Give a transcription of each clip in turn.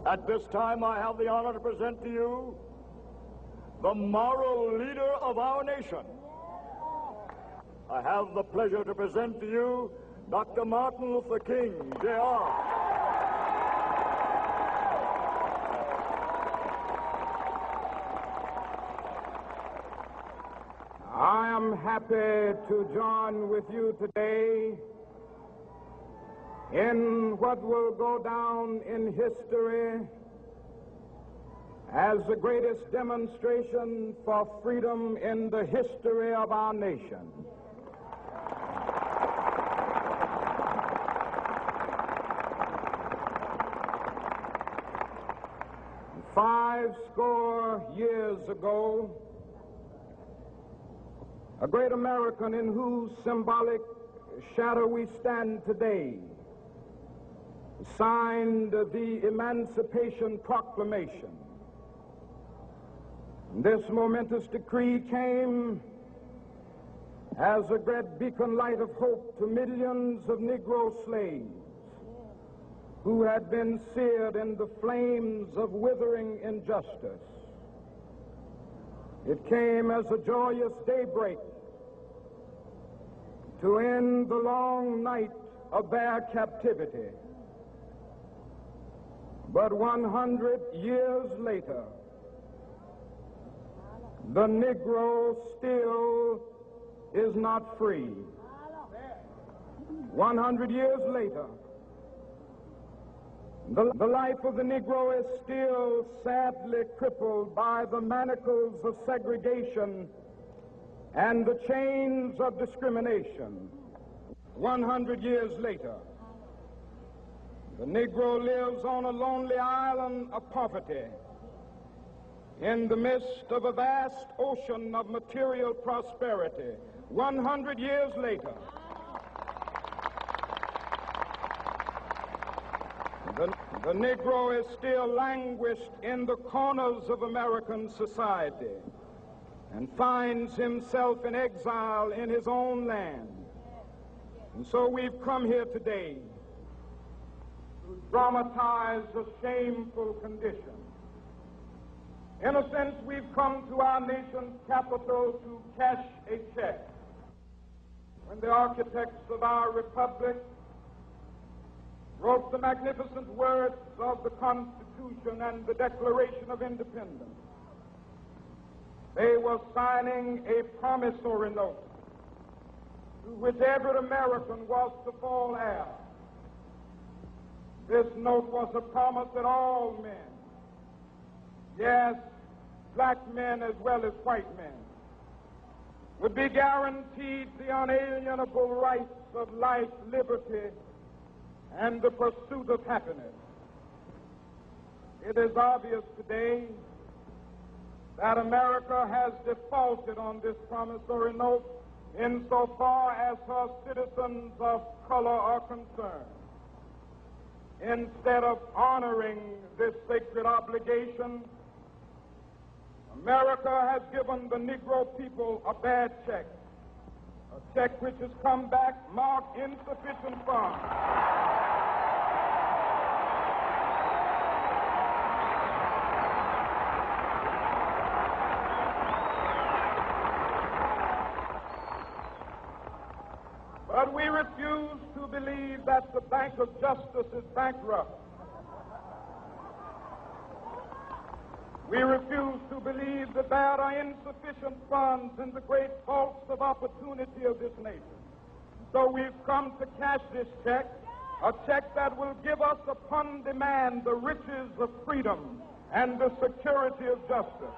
At this time, I have the honor to present to you the moral leader of our nation. I have the pleasure to present to you Dr. Martin Luther King, Jr. I am happy to join with you today in what will go down in history as the greatest demonstration for freedom in the history of our nation. Five score years ago, a great American in whose symbolic shadow we stand today signed the Emancipation Proclamation. This momentous decree came as a great beacon light of hope to millions of Negro slaves who had been seared in the flames of withering injustice. It came as a joyous daybreak to end the long night of their captivity. But 100 years later, the Negro still is not free. 100 years later, the life of the Negro is still sadly crippled by the manacles of segregation and the chains of discrimination. 100 years later, the Negro lives on a lonely island of poverty in the midst of a vast ocean of material prosperity. 100 years later, the Negro is still languished in the corners of American society and finds himself in exile in his own land. And so we've come here today to dramatize a shameful condition. In a sense, we've come to our nation's capital to cash a check. When the architects of our republic wrote the magnificent words of the Constitution and the Declaration of Independence, they were signing a promissory note to which every American was to fall heir. This note was a promise that all men, yes, black men as well as white men, would be guaranteed the unalienable rights of life, liberty, and the pursuit of happiness. It is obvious today that America has defaulted on this promissory note insofar as her citizens of color are concerned. Instead of honoring this sacred obligation, America has given the Negro people a bad check, a check which has come back marked insufficient funds. But we refuse to believe that the Bank of Justice is bankrupt. We refuse to believe that there are insufficient funds in the great vaults of opportunity of this nation. So we've come to cash this check, a check that will give us upon demand the riches of freedom and the security of justice.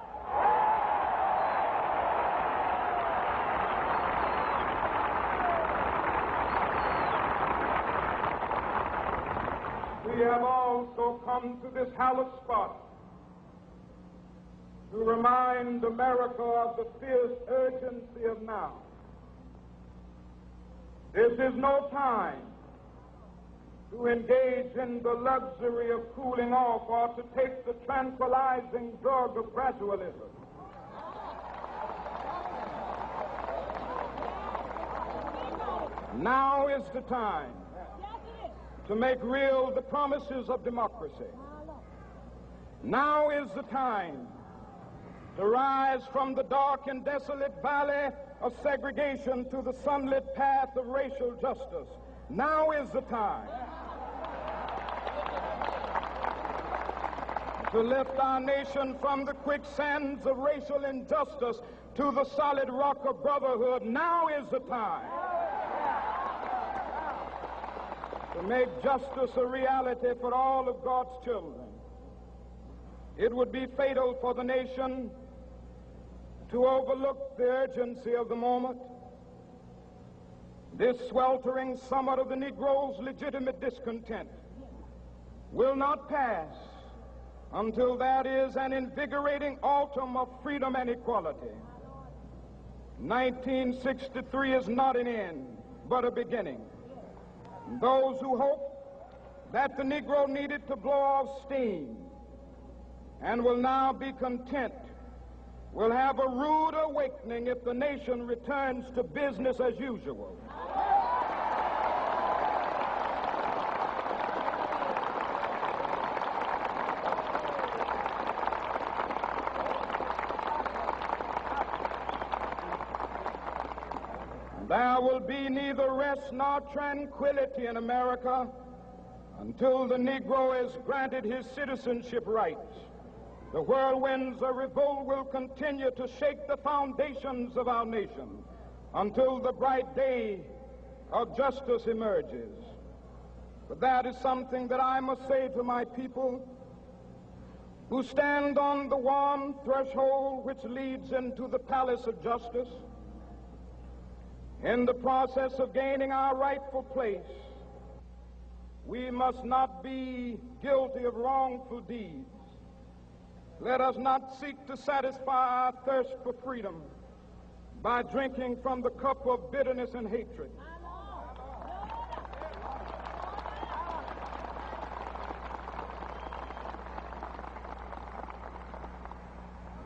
We have also come to this hallowed spot to remind America of the fierce urgency of now. This is no time to engage in the luxury of cooling off or to take the tranquilizing drug of gradualism. Now is the time to make real the promises of democracy. Now is the time to rise from the dark and desolate valley of segregation to the sunlit path of racial justice. Now is the time to lift our nation from the quicksands of racial injustice to the solid rock of brotherhood. Now is the time to make justice a reality for all of God's children. It would be fatal for the nation to overlook the urgency of the moment. This sweltering summit of the Negro's legitimate discontent will not pass until that is an invigorating autumn of freedom and equality. 1963 is not an end, but a beginning. Those who hope that the Negro needed to blow off steam and will now be content will have a rude awakening if the nation returns to business as usual. There will be neither rest nor tranquility in America until the Negro is granted his citizenship rights. The whirlwinds of revolt will continue to shake the foundations of our nation until the bright day of justice emerges. But that is something that I must say to my people who stand on the warm threshold which leads into the palace of justice. In the process of gaining our rightful place, we must not be guilty of wrongful deeds. Let us not seek to satisfy our thirst for freedom by drinking from the cup of bitterness and hatred.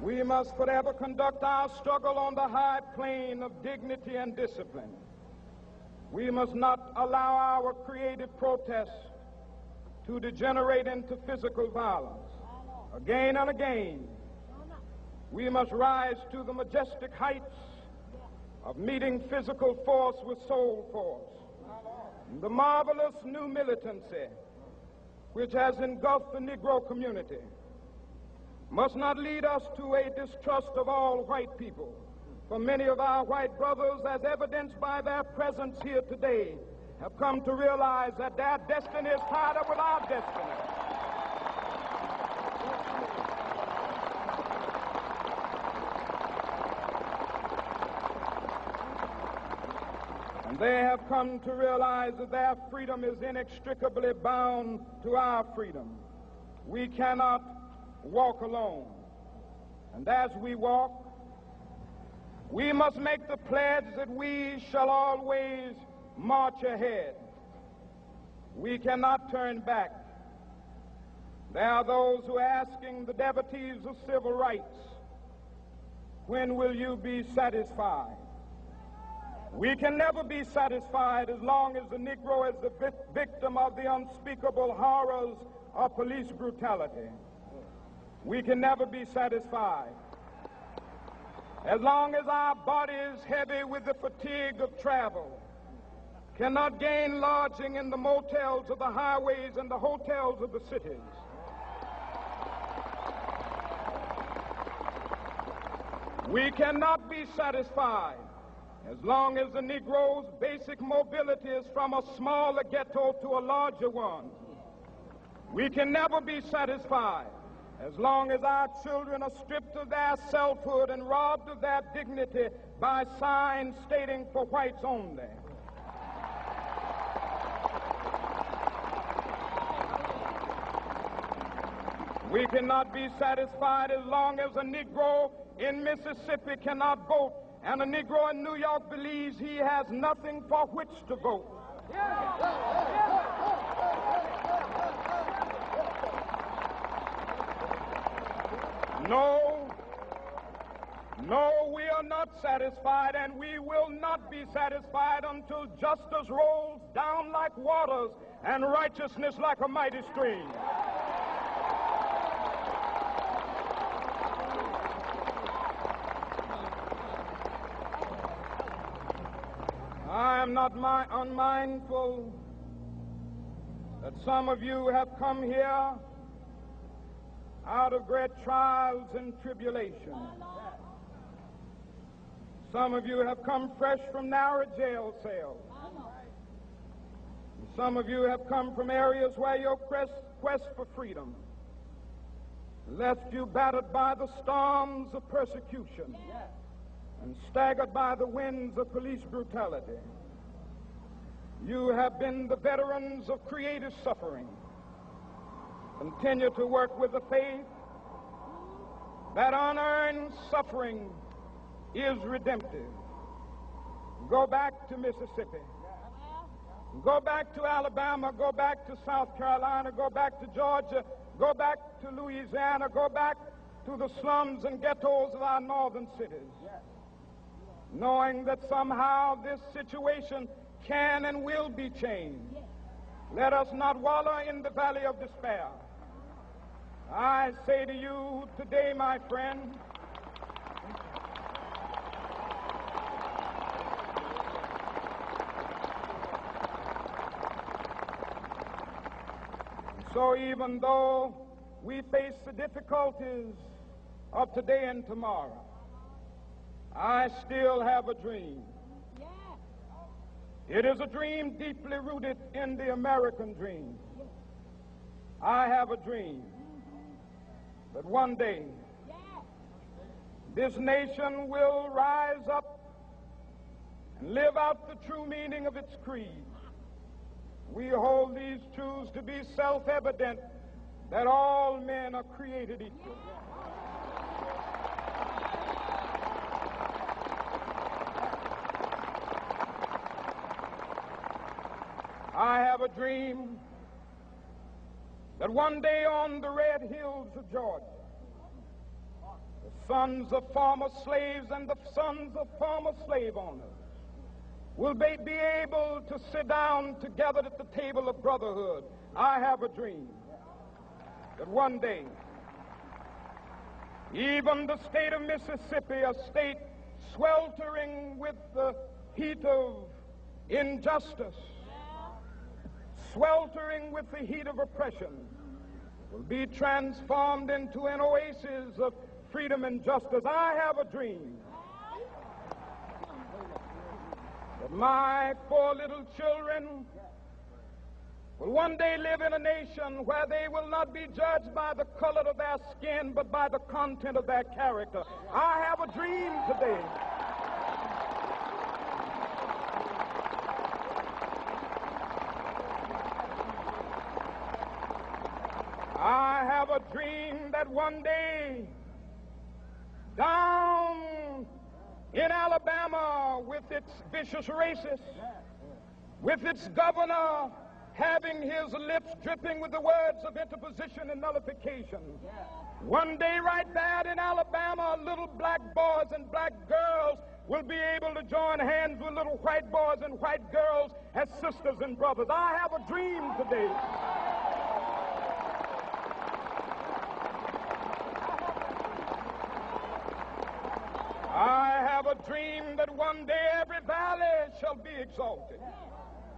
We must forever conduct our struggle on the high plane of dignity and discipline. We must not allow our creative protests to degenerate into physical violence. Again and again, we must rise to the majestic heights of meeting physical force with soul force. The marvelous new militancy which has engulfed the Negro community must not lead us to a distrust of all white people. For many of our white brothers, as evidenced by their presence here today, have come to realize that their destiny is tied up with our destiny. And they have come to realize that their freedom is inextricably bound to our freedom. We cannot walk alone. And as we walk, we must make the pledge that we shall always march ahead. We cannot turn back. There are those who are asking the devotees of civil rights, when will you be satisfied? We can never be satisfied as long as the Negro is the victim of the unspeakable horrors of police brutality. We can never be satisfied as long as our bodies, heavy with the fatigue of travel, cannot gain lodging in the motels of the highways and the hotels of the cities. We cannot be satisfied as long as the Negro's basic mobility is from a smaller ghetto to a larger one. We can never be satisfied as long as our children are stripped of their selfhood and robbed of their dignity by signs stating for whites only. We cannot be satisfied as long as a Negro in Mississippi cannot vote and a Negro in New York believes he has nothing for which to vote. No, we are not satisfied, and we will not be satisfied until justice rolls down like waters and righteousness like a mighty stream. I am not unmindful that some of you have come here out of great trials and tribulations. Some of you have come fresh from narrow jail cells. Some of you have come from areas where your quest for freedom left you battered by the storms of persecution and staggered by the winds of police brutality. You have been the veterans of creative suffering. Continue to work with the faith that unearned suffering is redemptive. Go back to Mississippi. Go back to Alabama. Go back to South Carolina. Go back to Georgia. Go back to Louisiana. Go back to the slums and ghettos of our northern cities. Knowing that somehow this situation can and will be changed. Let us not wallow in the valley of despair. I say to you today, my friend, so even though we face the difficulties of today and tomorrow, I still have a dream. It is a dream deeply rooted in the American dream. I have a dream that one day this nation will rise up and live out the true meaning of its creed. We hold these truths to be self-evident, that all men are created equal. I have a dream that one day on the red hills of Georgia, the sons of former slaves and the sons of former slave owners will be able to sit down together at the table of brotherhood. I have a dream that one day, even the state of Mississippi, a state sweltering with the heat of injustice, sweltering with the heat of oppression, will be transformed into an oasis of freedom and justice. I have a dream that my 4 little children will one day live in a nation where they will not be judged by the color of their skin, but by the content of their character. I have a dream today I have a dream that one day down in Alabama, with its vicious racists, with its governor having his lips dripping with the words of interposition and nullification, one day right there in Alabama, little black boys and black girls will be able to join hands with little white boys and white girls as sisters and brothers. I have a dream today that one day every valley shall be exalted,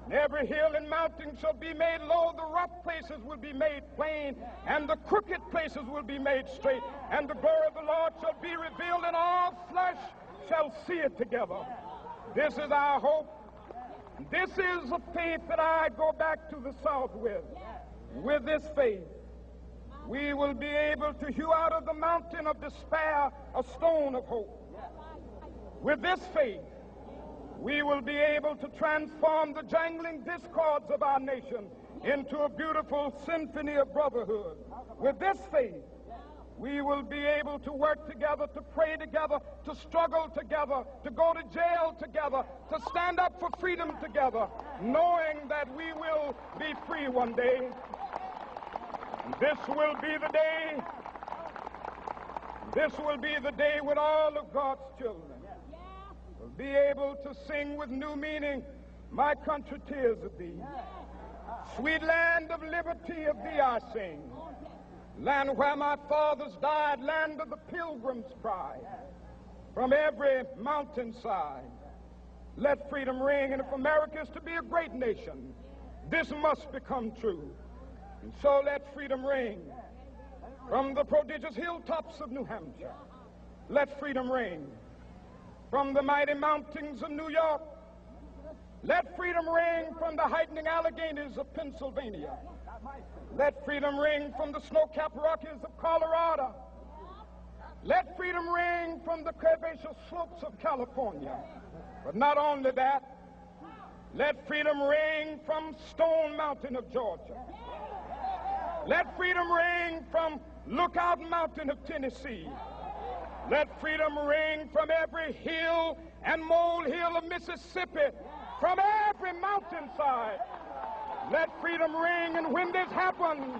and every hill and mountain shall be made low. The rough places will be made plain, and the crooked places will be made straight, and the glory of the Lord shall be revealed, and all flesh shall see it together. This is our hope. This is a faith that I go back to the South with. With this faith, we will be able to hew out of the mountain of despair a stone of hope. With this faith, we will be able to transform the jangling discords of our nation into a beautiful symphony of brotherhood. With this faith, we will be able to work together, to pray together, to struggle together, to go to jail together, to stand up for freedom together, knowing that we will be free one day. This will be the day. This will be the day when all of God's children will be able to sing with new meaning, "My country, 'tis of thee. Sweet land of liberty, of thee I sing. Land where my fathers died, land of the pilgrim's pride. From every mountainside, Let freedom ring, and if America is to be a great nation, this must become true. And so let freedom ring from the prodigious hilltops of New Hampshire. Let freedom ring from the mighty mountains of New York. Let freedom ring from the heightening Alleghenies of Pennsylvania. Let freedom ring from the snow-capped Rockies of Colorado. Let freedom ring from the curvaceous slopes of California. But not only that, let freedom ring from Stone Mountain of Georgia. Let freedom ring from Lookout Mountain of Tennessee. Let freedom ring from every hill and molehill of Mississippi, from every mountainside. Let freedom ring, and when this happens,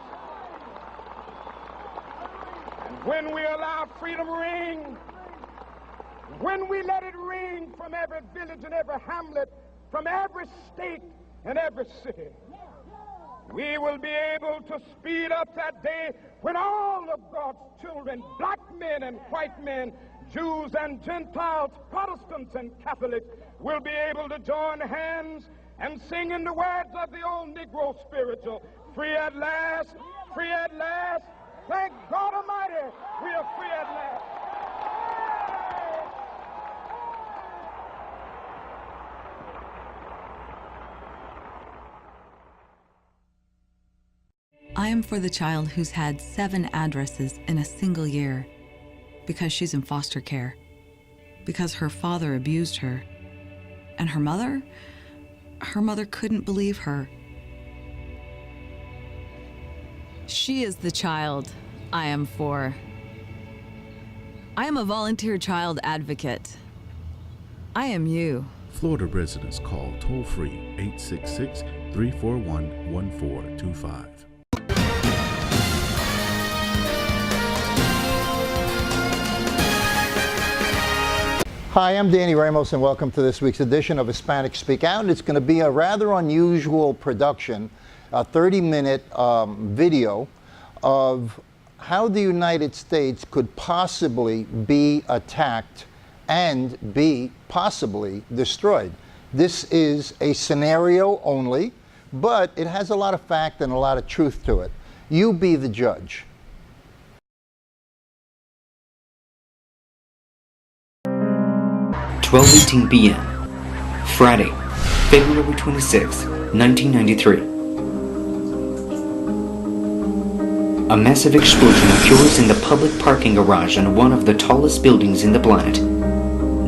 and when we allow freedom ring, when we let it ring from every village and every hamlet, from every state and every city, we will be able to speed up that day when all of God's children, black men and white men, Jews and Gentiles, Protestants and Catholics, will be able to join hands and sing in the words of the old Negro spiritual, free at last, free at last. Thank God Almighty, we are free at last. I am for the child who's had 7 addresses in a single year because she's in foster care, because her father abused her, and her mother couldn't believe her. She is the child I am for. I am a volunteer child advocate. I am you. Florida residents call toll-free 866-341-1425. Hi, I'm Danny Ramos, and welcome to this week's edition of Hispanic Speak Out. It's going to be a rather unusual production, a 30-minute video of how the United States could possibly be attacked and be possibly destroyed. This is a scenario only, but it has a lot of fact and a lot of truth to it. You be the judge. 12:18 p.m. Friday, February 26, 1993. A massive explosion occurs in the public parking garage on one of the tallest buildings in the planet,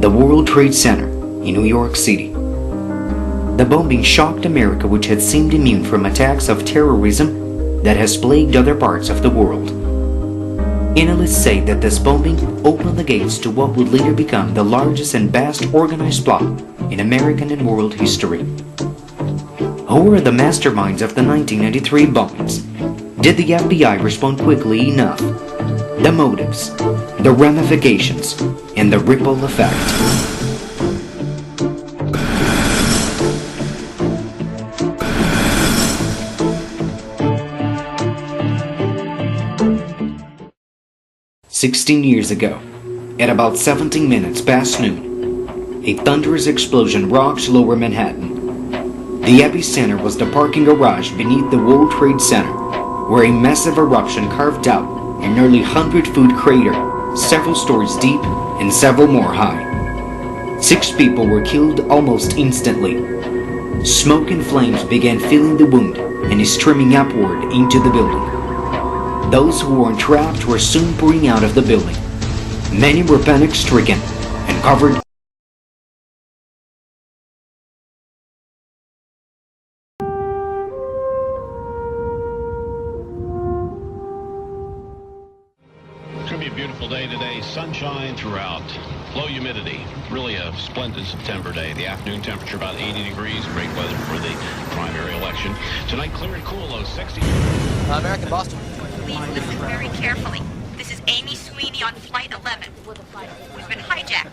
the World Trade Center in New York City. The bombing shocked America, which had seemed immune from attacks of terrorism that has plagued other parts of the world. Analysts say that this bombing opened the gates to what would later become the largest and best organized plot in American and world history. Who were the masterminds of the 1993 bombings? Did the FBI respond quickly enough? The motives, the ramifications, and the ripple effect. 16 years ago, at about 17 minutes past noon, a thunderous explosion rocked lower Manhattan. The epicenter was the parking garage beneath the World Trade Center, where a massive eruption carved out a nearly 100-foot crater, several stories deep and several more high. 6 people were killed almost instantly. Smoke and flames began filling the wound and streaming upward into the building. Those who were entrapped were soon pouring out of the building. Many were panic-stricken and covered. It's going to be a beautiful day today. Sunshine throughout. Low humidity. Really a splendid September day. The afternoon temperature about 80 degrees. Great weather for the primary election. Tonight clear and cool, low 60. American Boston. Please listen very carefully. This is Amy Sweeney on Flight 11. We've been hijacked.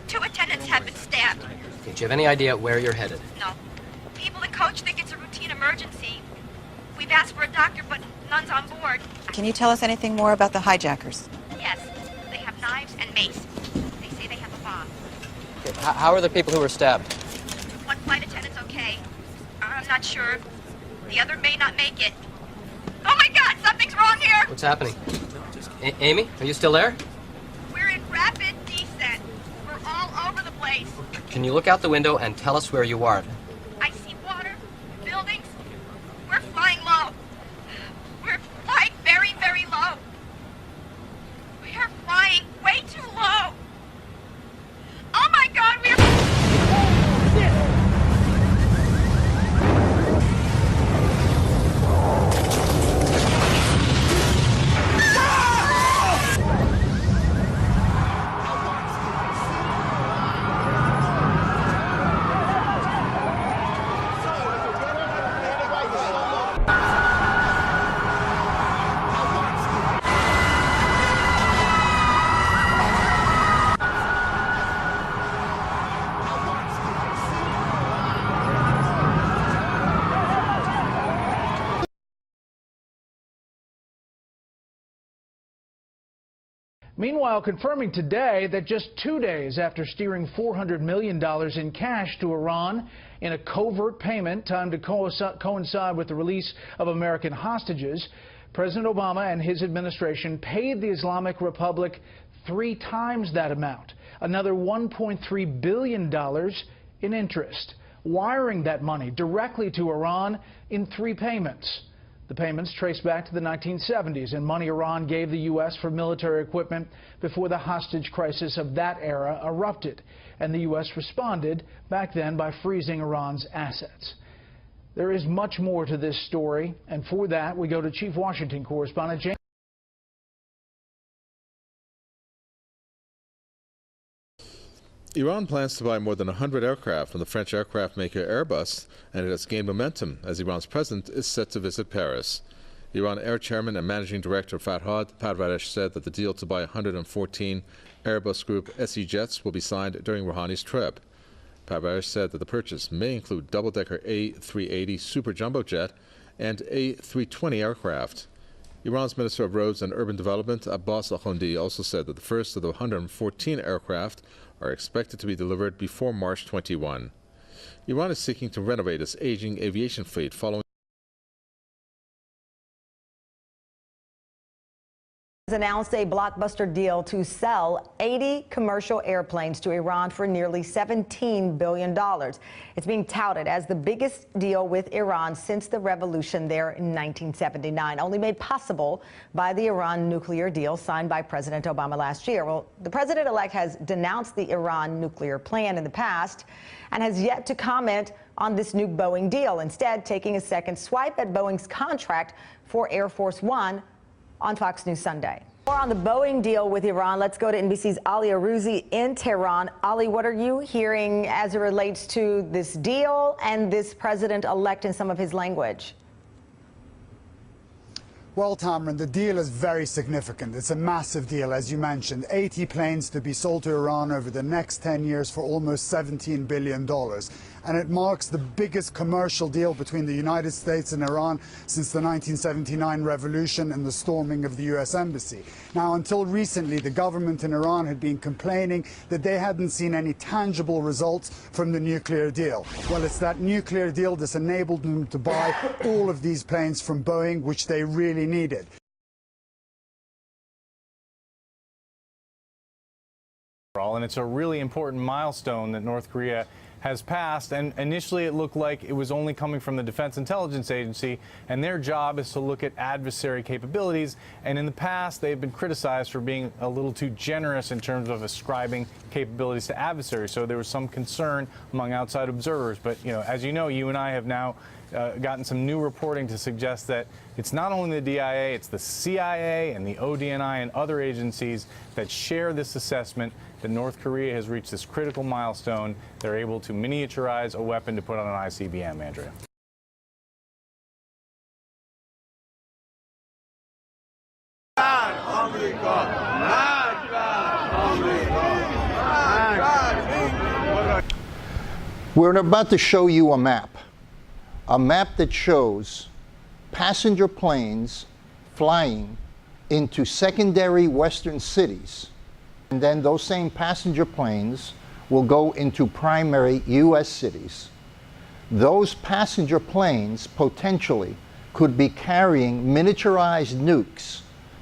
2 attendants have been stabbed. Do you have any idea where you're headed? No. People in coach think it's a routine emergency. We've asked for a doctor, but none's on board. Can you tell us anything more about the hijackers? Yes, they have knives and mace. They say they have a bomb. Okay. How are the people who were stabbed? I'm not sure. The other may not make it. Oh my God, something's wrong here! What's happening? Amy, are you still there? We're in rapid descent. We're all over the place. Can you look out the window and tell us where you are? I see water, buildings. We're flying low. We're flying very, very low. We are flying way too low. Oh my God, we're... Meanwhile, confirming today that just 2 days after steering $400 million in cash to Iran in a covert payment timed to coincide with the release of American hostages, President Obama and his administration paid the Islamic Republic 3 times that amount, another $1.3 billion in interest, wiring that money directly to Iran in 3 payments. The payments trace back to the 1970s and money Iran gave the U.S. for military equipment before the hostage crisis of that era erupted. And the U.S. responded back then by freezing Iran's assets. There is much more to this story, and for that we go to Chief Washington Correspondent James. Iran plans to buy more than 100 aircraft from the French aircraft maker Airbus, and it has gained momentum as Iran's president is set to visit Paris. Iran Air Chairman and Managing Director Farhad Parvaresh said that the deal to buy 114 Airbus Group SE jets will be signed during Rouhani's trip. Parvaresh said that the purchase may include double-decker A380 Super Jumbo jet and A320 aircraft. Iran's Minister of Roads and Urban Development Abbas Akhondi also said that the first of the 114 aircraft are expected to be delivered before March 21. Iran is seeking to renovate its aging aviation fleet following announced a blockbuster deal to sell 80 commercial airplanes to Iran for nearly $17 billion. It's being touted as the biggest deal with Iran since the revolution there in 1979, only made possible by the Iran nuclear deal signed by President Obama last year. Well, the president-elect has denounced the Iran nuclear plan in the past and has yet to comment on this new Boeing deal, instead taking a second swipe at Boeing's contract for Air Force One on Fox News Sunday. More on the Boeing deal with Iran. Let's go to NBC's Ali Arouzi in Tehran. Ali, what are you hearing as it relates to this deal and this president-elect in some of his language? Well, Tamron, the deal is very significant. It's a massive deal, as you mentioned. 80 planes to be sold to Iran over the next 10 years for almost $17 billion. And it marks the biggest commercial deal between the United States and Iran since the 1979 revolution and the storming of the U.S. Embassy. Now, until recently, the government in Iran had been complaining that they hadn't seen any tangible results from the nuclear deal. Well, it's that nuclear deal that's enabled them to buy all of these planes from Boeing, which they really needed. And it's a really important milestone that North Korea has passed, and initially it looked like it was only coming from the Defense Intelligence Agency, and their job is to look at adversary capabilities, and in the past they've been criticized for being a little too generous in terms of ascribing capabilities to adversaries, so there was some concern among outside observers. But as you know, you and I have now gotten some new reporting to suggest that it's not only the DIA, it's the CIA and the ODNI and other agencies that share this assessment that North Korea has reached this critical milestone. They're able to miniaturize a weapon to put on an ICBM, Andrea. We're about to show you a map that shows passenger planes flying into secondary Western cities. And then those same passenger planes will go into primary U.S. cities. those passenger planes potentially could be carrying miniaturized nukes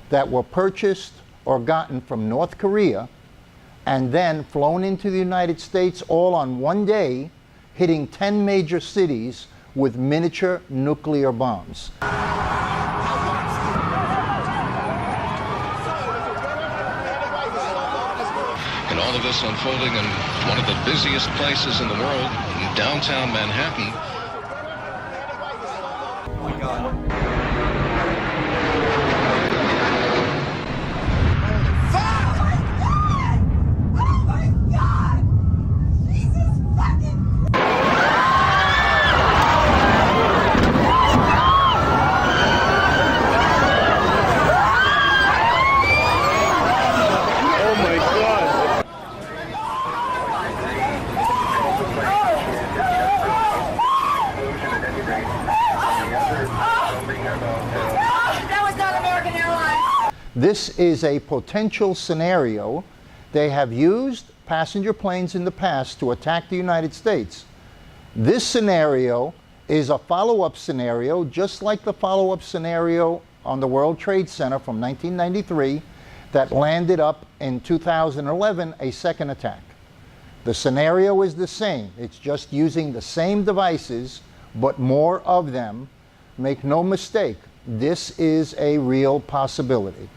that were purchased or gotten from North Korea and then flown into the United States all on one day, hitting 10 major cities with miniature nuclear bombs. And all of this unfolding in one of the busiest places in the world, in downtown Manhattan. Oh my God. This is a potential scenario. They have used passenger planes in the past to attack the United States. This scenario is a follow-up scenario, just like the follow-up scenario on the World Trade Center from 1993 that landed up in 2011, a second attack. The scenario is the same. It's just using the same devices, but more of them. Make no mistake, this is a real possibility.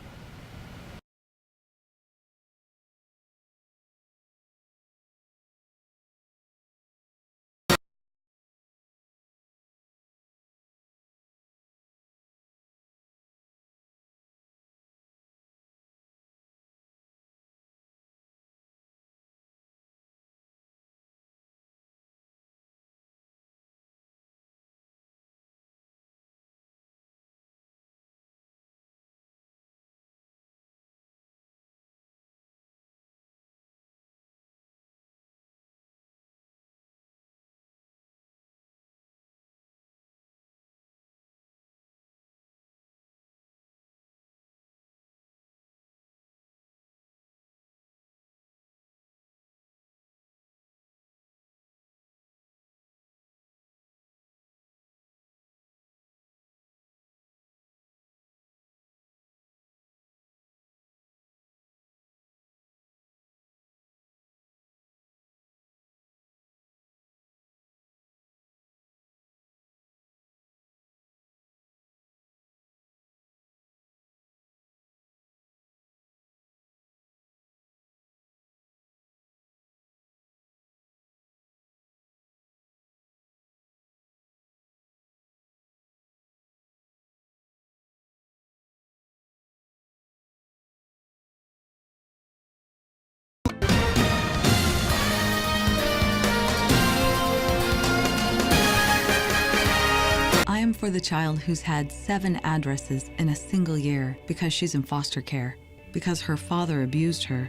I am for the child who's had 7 addresses in a single year because she's in foster care, because her father abused her.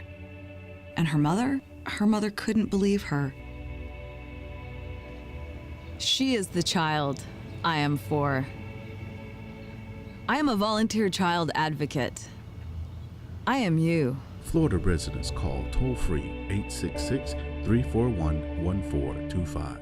And her mother couldn't believe her. She is the child I am for. I am a volunteer child advocate. I am you. Florida residents call toll-free 866-341-1425.